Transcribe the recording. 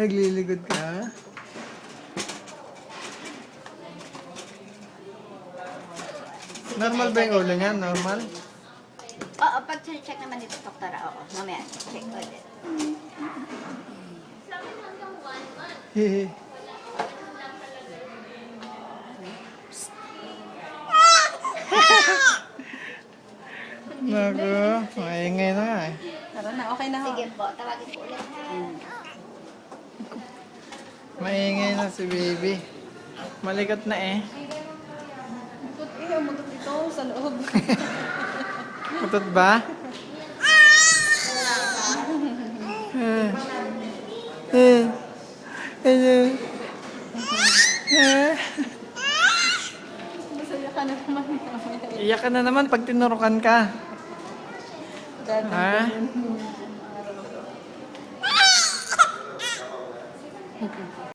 Nagliligod ka? Normal ba yung ulo niya? Normal? Oo, pag-check naman dito, doktora. Oo, mamaya, check ulit. Hehe. Naku, maingay na nga eh. Tara na, okay na ho. Sige po, tawagin po ulit. Maingay na si baby. Malikat na eh. Mutot ito sa loob. Matot ba? Masaya ka na naman. Iyak ka na naman pag tinurukan ka. Ha?